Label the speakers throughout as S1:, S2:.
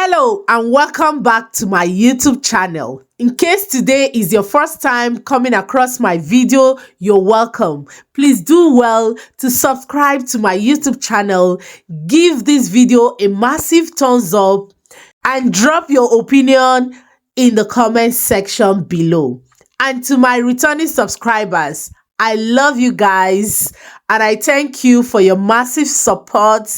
S1: Hello and welcome back to my YouTube channel. In case today is your first time coming across my video, you're welcome. Please do well to subscribe to my YouTube channel, give this video a massive thumbs up and drop your opinion in the comment section below. And to my returning subscribers, I love you guys and I thank you for your massive support.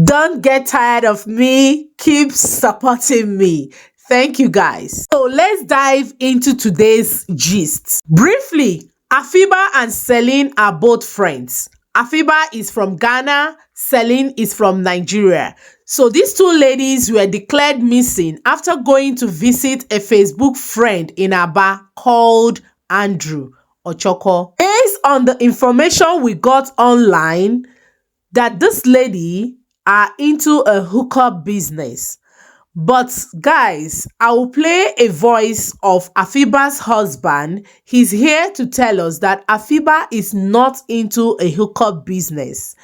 S1: Don't get tired of me. Keep supporting me. Thank you guys. So let's dive into today's gist. Briefly, Afiba and Celine are both friends. Afiba is from Ghana, Celine is from Nigeria. So these two ladies were declared missing after going to visit a Facebook friend in Aba called Andrew Ochoko. Based on the information we got online, that this lady are into a hookup business. But guys, I will play a voice of Afiba's husband. He's here to tell us that Afiba is not into a hookup business.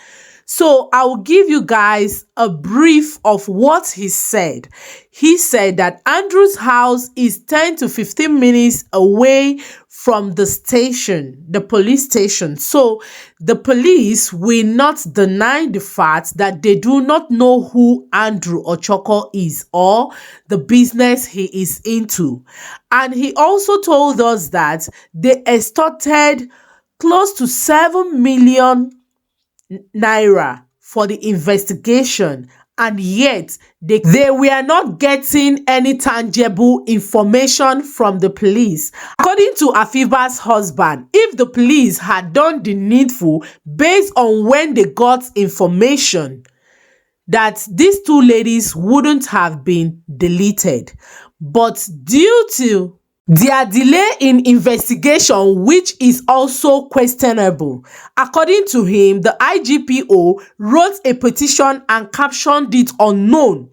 S1: So I will give you guys a brief of what he said. He said that Andrew's house is 10 to 15 minutes away from the station, the police station. So the police will not deny the fact that they do not know who Andrew Ochoko is or the business he is into. And he also told us that they extorted close to 7 million naira for the investigation, and yet they were not getting any tangible information from the police. According to Afiba's husband, if the police had done the needful based on when they got information, that these two ladies wouldn't have been deleted. But due to their delay in investigation, which is also questionable, according to him, the IGPO wrote a petition and captioned it unknown,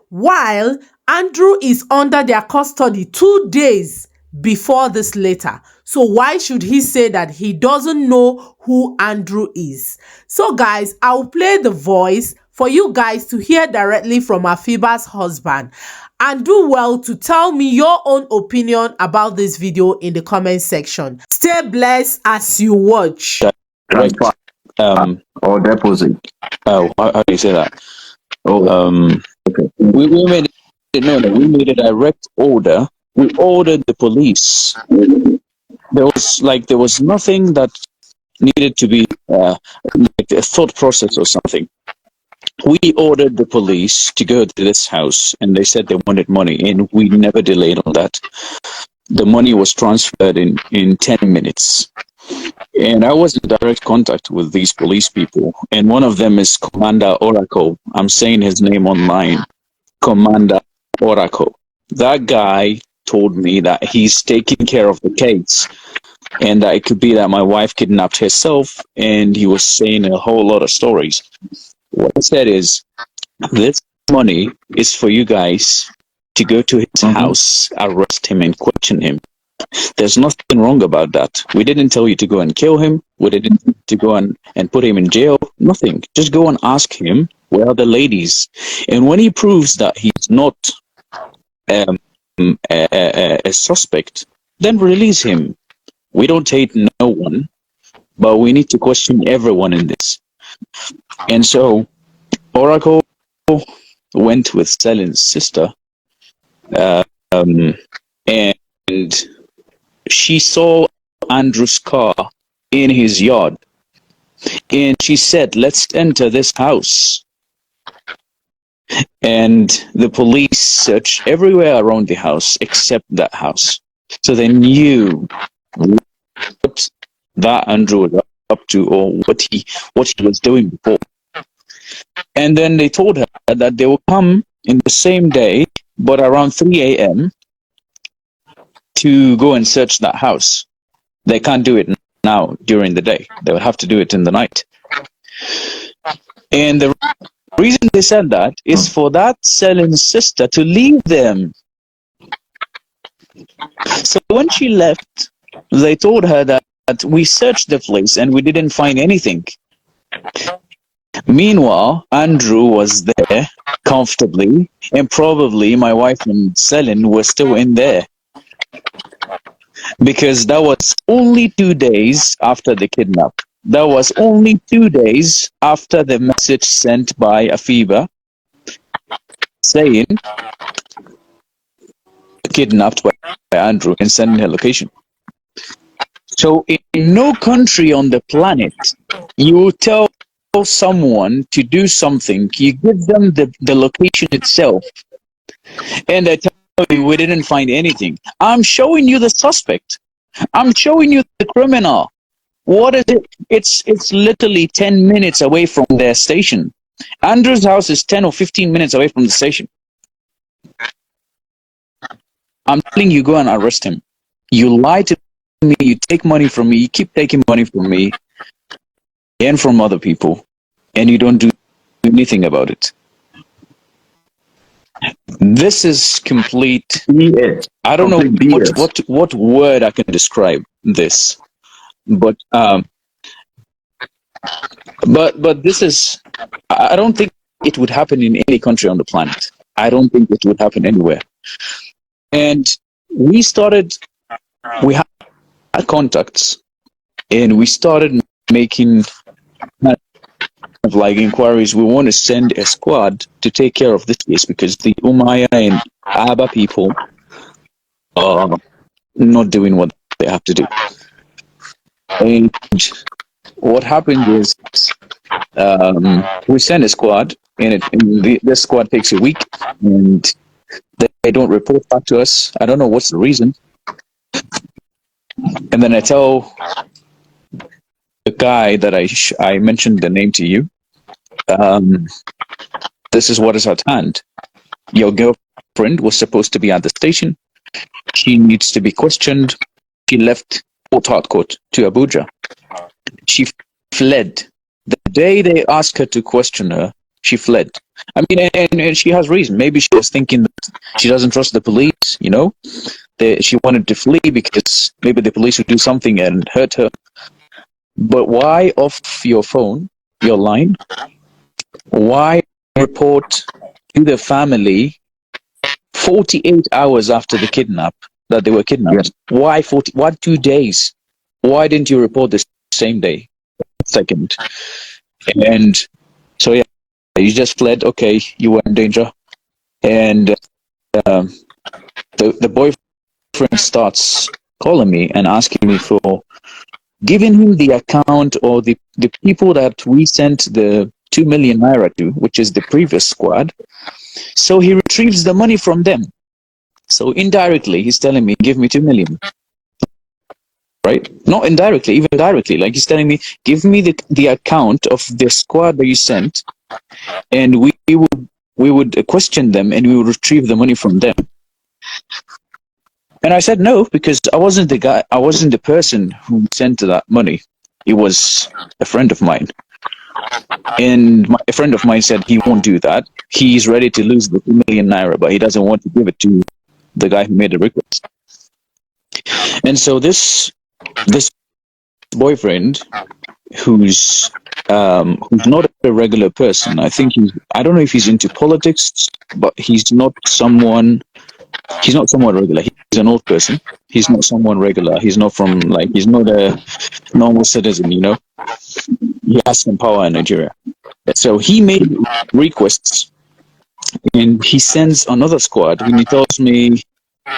S1: while Andrew is under their custody 2 days before this letter. So why should he say that he doesn't know who Andrew is? So guys, I'll play the voice for you guys to hear directly from Afiba's husband. And do well to tell me your own opinion about this video in the comment section. Stay blessed as you watch.
S2: Right. Or deposit.
S3: How do you say that?
S2: Okay.
S3: We made it known that we made a direct order. We ordered the police. There was nothing that needed to be like a thought process or something. We ordered the police to go to this house and they said they wanted money, and we never delayed on that. The money was transferred in 10 minutes. And I was in direct contact with these police people, and one of them is Commander Oracle. I'm saying his name online. Commander Oracle. That guy told me that he's taking care of the case and that it could be that my wife kidnapped herself, and he was saying a whole lot of stories. What I said is, this money is for you guys to go to his house, arrest him, and question him. There's nothing wrong about that. We didn't tell you to go and kill him. We didn't tell you to go and put him in jail. Nothing. Just go and ask him, where are the ladies? And when he proves that he's not a suspect, then release him. We don't hate no one, but we need to question everyone in this. And so Oracle went with Celine's sister, and she saw Andrew's car in his yard, and she said, let's enter this house. And the police searched everywhere around the house except that house. So they knew what that Andrew was up to, or what he was doing before. And then they told her that they will come in the same day, but around 3 a.m. to go and search that house. They can't do it now during the day. They will have to do it in the night. And the reason they said that is for that Celine's sister to leave them. So when she left, they told her that we searched the place and we didn't find anything. Meanwhile, Andrew was there comfortably, and probably my wife and Celine were still in there, because that was only 2 days after the kidnap. That was only 2 days after the message sent by Afiba saying kidnapped by Andrew and sending her location. So in no country on the planet, you tell someone to do something, you give them the location itself, and they tell you we didn't find anything. I'm showing you the suspect. I'm showing you the criminal. What is it? It's literally 10 minutes away from their station. Andrew's house is 10 or 15 minutes away from the station. I'm telling you, go and arrest him. You lie to me, you take money from me, you keep taking money from me and from other people, and you don't do anything about it. This is complete
S2: BS.
S3: I don't know
S2: Complete
S3: what word I can describe this, but this is, I don't think it would happen in any country on the planet. I don't think it would happen anywhere. And we had contacts, and we started making like inquiries. We want to send a squad to take care of this case, because the Umayyah and Aba people are not doing what they have to do. And what happened is, we send a squad, and the squad takes a week, and they don't report back to us. I don't know what's the reason. And then I tell the guy that I mentioned the name to you, this is what is at hand. Your girlfriend was supposed to be at the station. She needs to be questioned. She left Port Harcourt to Abuja. She fled. The day they asked her to question her, she fled. I mean, and she has reason. Maybe she was thinking that she doesn't trust the police, you know? She wanted to flee because maybe the police would do something and hurt her. But why off your phone, your line? Why report to the family 48 hours after the kidnap that they were kidnapped? Yeah. Why 2 days? Why didn't you report the same day, second? And so, yeah, you just fled. Okay, you were in danger. And the boyfriend starts calling me and asking me for giving him the account or the people that we sent the 2 million naira to, which is the previous squad. So he retrieves the money from them. So indirectly, he's telling me, give me 2 million. Right? Not indirectly, even directly. Like, he's telling me, give me the account of the squad that you sent, and we would question them, and we would retrieve the money from them. And I said no, because I wasn't the guy, I wasn't the person who sent that money. It was a friend of mine. And a friend of mine said he won't do that. He's ready to lose the 2 million naira, but he doesn't want to give it to the guy who made the request. And so this boyfriend, who's not a regular person, I don't know if he's into politics, but he's not someone regular. He's an old person. He's not someone regular. He's not he's not a normal citizen, you know. He has some power in Nigeria. So he made requests, and he sends another squad, and he tells me,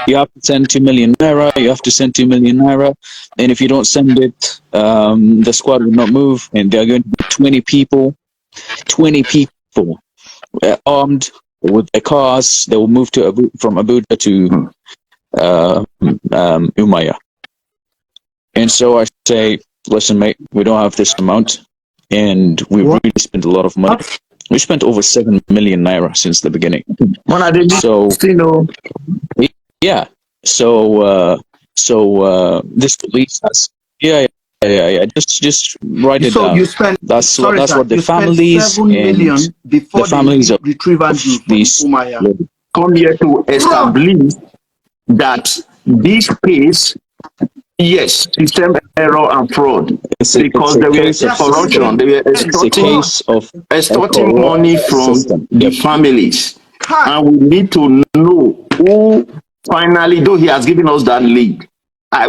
S3: you have to send 2 million naira, you have to send 2 million naira, and if you don't send it, the squad will not move, and there are going to be 20 people armed with their cars. They will move from Abuja to Umayyah. And so I say, listen, mate, we don't have this amount, and we really spent a lot of money. We spent over 7 million naira since the beginning. So, yeah. So this police has, yeah. Just write it down. That's what the families and the families of these
S2: come here to establish that this case Yes, system error and fraud.
S3: It's
S2: Because
S3: a
S2: there were
S3: case of
S2: corruption.
S3: system.
S2: They were
S3: It's a case of a
S2: extorting money
S3: corrupt
S2: from
S3: system.
S2: the
S3: Yep.
S2: families. And we need to know who finally, though he has given us that lead.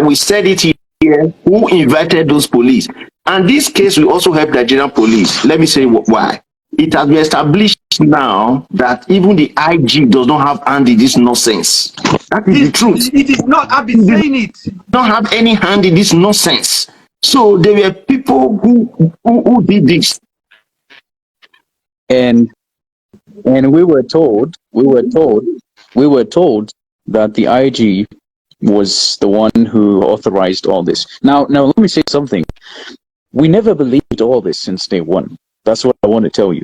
S2: We said it here, who invited those police. And this case will also help the Nigerian police. Let me say why. It has been established now that even the IG does not have hand in this nonsense. That is the truth.
S4: It is not. I've been saying it.
S2: Don't have any hand in this nonsense. So there were people who did this.
S3: And we were told that the IG was the one who authorized all this. Now let me say something. We never believed all this since day one. That's what I want to tell you.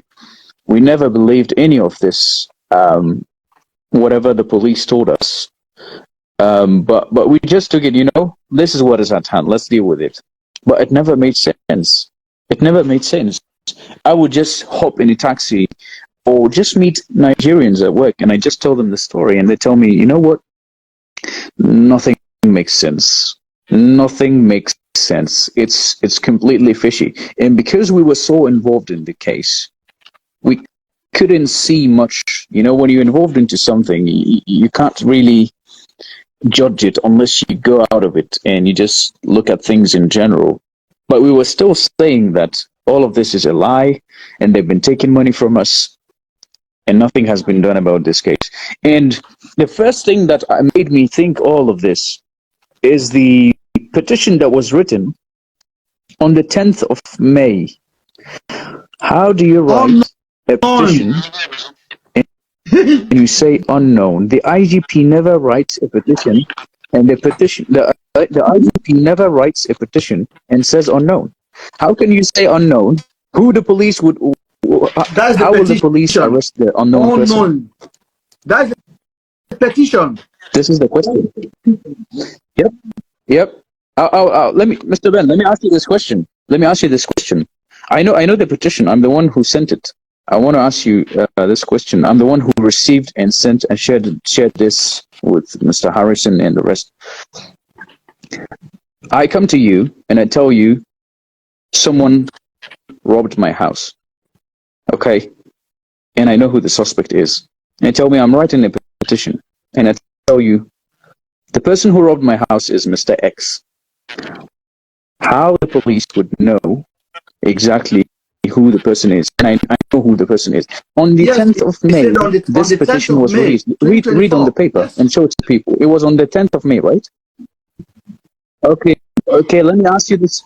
S3: We never believed any of this, whatever the police told us. But we just took it, this is what is at hand. Let's deal with it. But it never made sense. It never made sense. I would just hop in a taxi or just meet Nigerians at work and I just tell them the story and they tell me, you know what? Nothing makes sense. Nothing makes sense. It's completely fishy. And because we were so involved in the case, we couldn't see much. When you're involved into something, you can't really judge it unless you go out of it and you just look at things in general. But we were still saying that all of this is a lie and they've been taking money from us and nothing has been done about this case. And the first thing that made me think all of this is the petition that was written on the 10th of May. How do you write a petition and you say unknown? The IGP never writes a petition, and the IGP never writes a petition and says unknown. How can you say unknown? Who the police would? How will the police arrest the unknown person?
S4: That's the petition.
S3: This is the question. Yep. Mr. Ben, let me ask you this question. I know the petition. I'm the one who sent it. I want to ask you this question. I'm the one who received and sent and shared this with Mr. Harrison and the rest. I come to you and I tell you someone robbed my house. Okay? And I know who the suspect is. And you tell me I'm writing a petition. And I tell you the person who robbed my house is Mr. X. How the police would know exactly who the person is, and I know who the person is. On the 10th of May, this petition was released. Read on the paper and show it to people. It was on the 10th of May, right? Okay. Let me ask you this.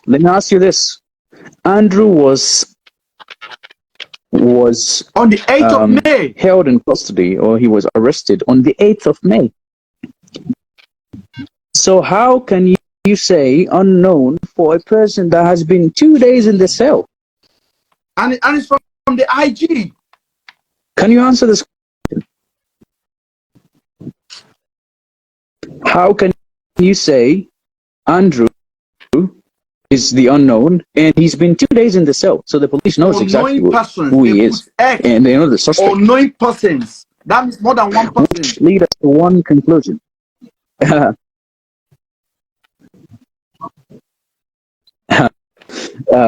S3: Andrew was
S4: on the 8th of May
S3: held in custody, or he was arrested on the 8th of May. So how can you say unknown for a person that has been 2 days in the cell?
S4: And it's from the IG.
S3: Can you answer this question? How can you say Andrew is the unknown and he's been 2 days in the cell? So the police knows exactly who he is. And they know the suspect.
S4: Unknown persons. That means more than one person.
S3: Which lead us to one conclusion.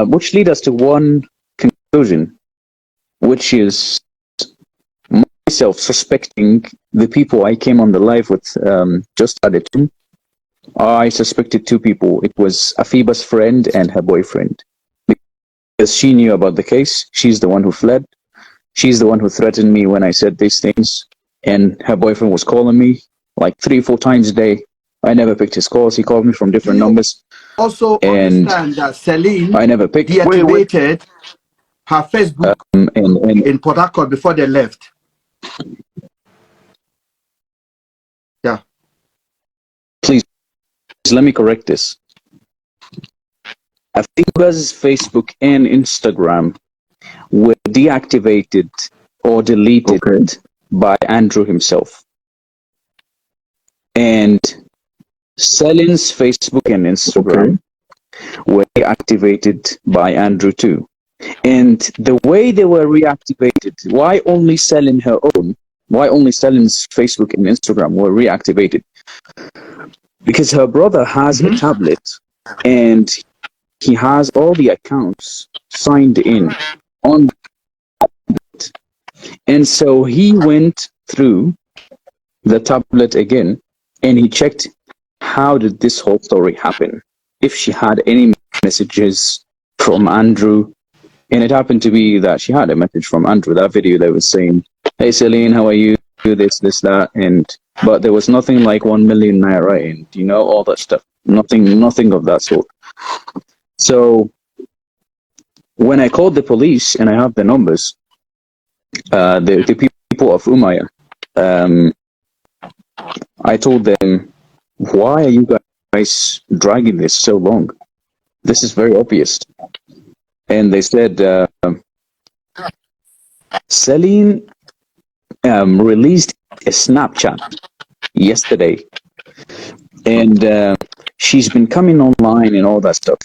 S3: Which lead us to one conclusion, which is myself suspecting the people I came on the live with just added to. I suspected two people. It was Afiba's friend and her boyfriend. Because she knew about the case. She's the one who fled. She's the one who threatened me when I said these things. And her boyfriend was calling me like 3-4 times a day. I never picked his calls. He called me from different numbers.
S4: Also understand that Celine
S3: I never picked.
S4: Deactivated her Facebook in Port Harcourt before they left. Yeah.
S3: Please let me correct this. Afiba's Facebook and Instagram were deactivated or deleted by Andrew himself. And Celine's Facebook and Instagram were reactivated by Andrew too. And the way they were reactivated, why only Celine her own? Why only Celine's Facebook and Instagram were reactivated? because her brother has a tablet, and he has all the accounts signed in on it. And so he went through the tablet again, and he checked, how did this whole story happen? If she had any messages from Andrew, and it happened to be that she had a message from Andrew, that video that was saying, "Hey Celine, how are you? Do this, that," but there was nothing like 1 million naira, and all that stuff. Nothing of that sort. So when I called the police, and I have the numbers, the people of Umaya, I told them, why are you guys dragging this so long? This is very obvious. And they said, Celine released a Snapchat yesterday, and she's been coming online and all that stuff.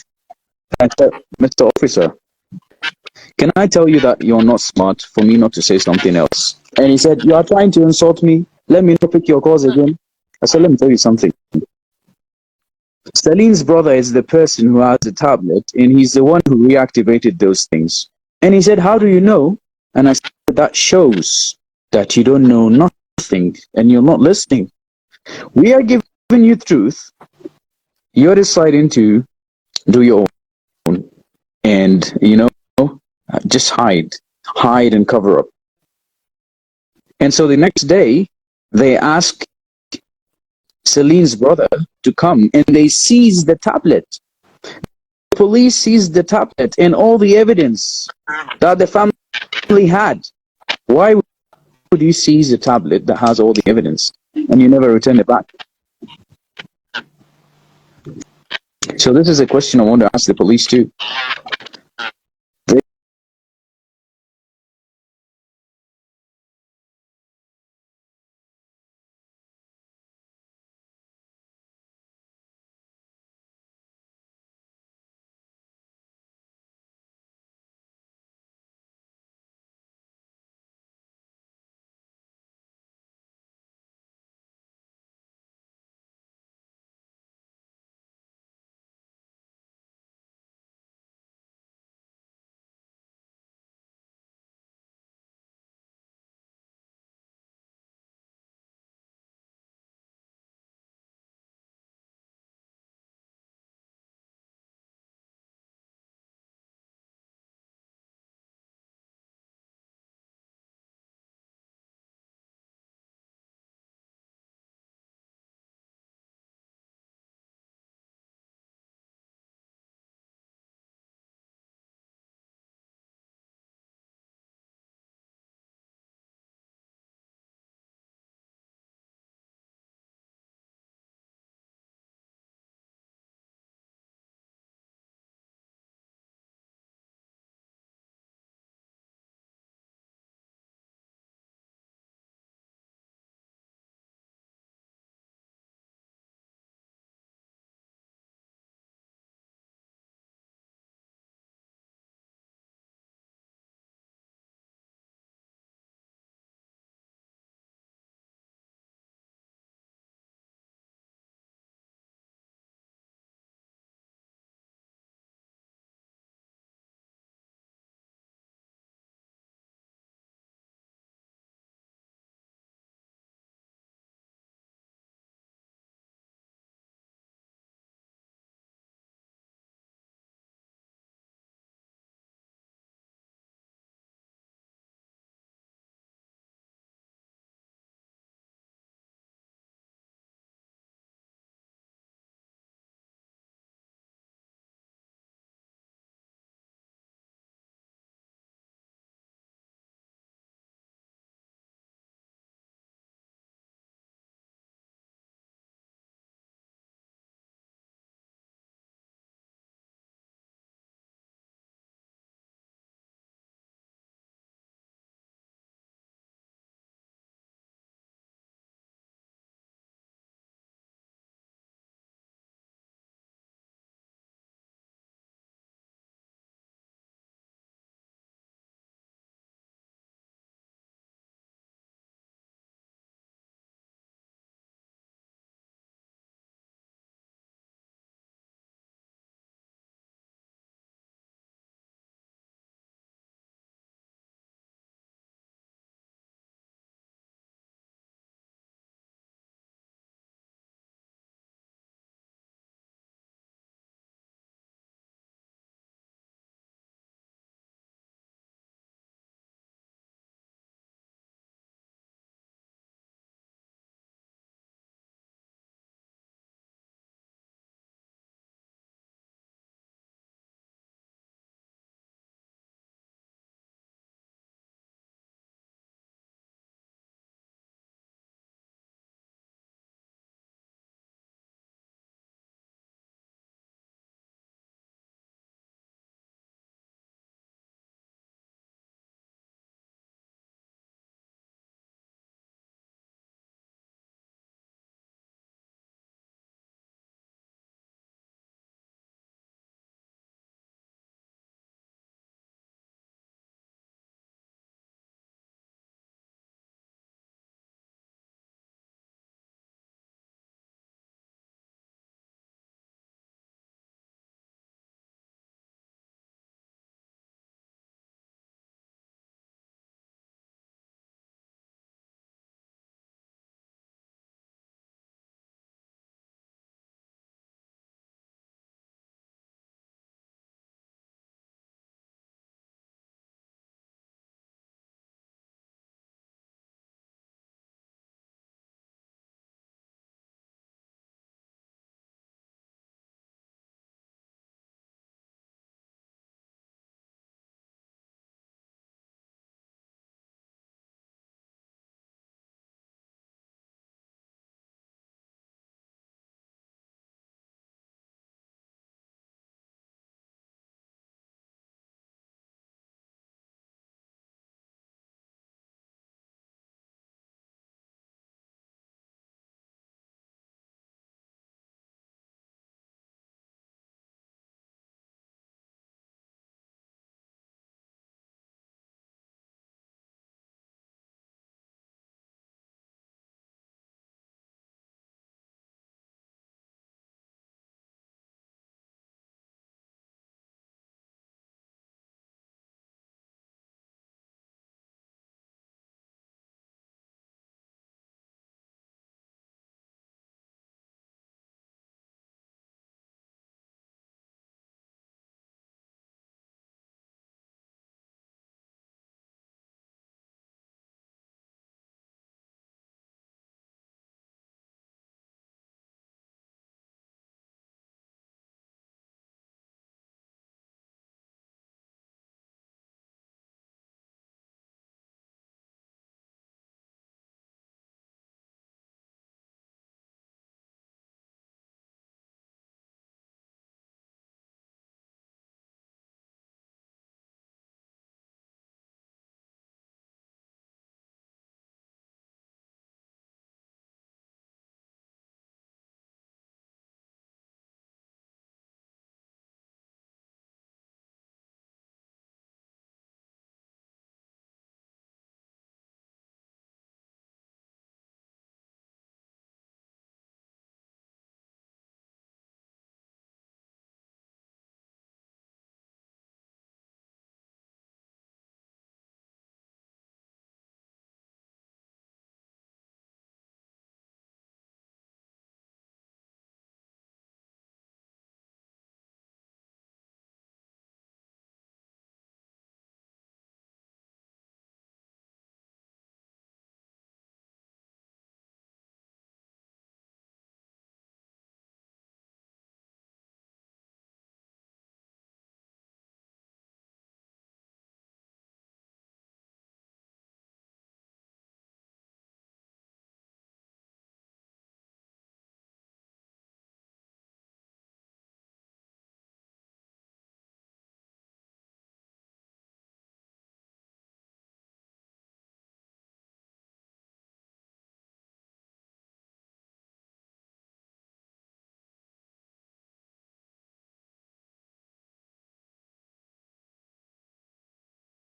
S3: I said, Mr. Officer, can I tell you that you're not smart for me not to say something else? And he said, you are trying to insult me. Let me not pick your calls again. I said, let me tell you something. Celine's brother is the person who has the tablet, and he's the one who reactivated those things. And he said, how do you know? And I said, that shows that you don't know nothing and you're not listening. We are giving you truth. You're deciding to do your own. And, just hide and cover up. And so the next day, they asked Celine's brother to come, and they seized the tablet. The police seized the tablet and all the evidence that the family had. Why would you seize a tablet that has all the evidence and you never return it back? So this is a question I want to ask the police too.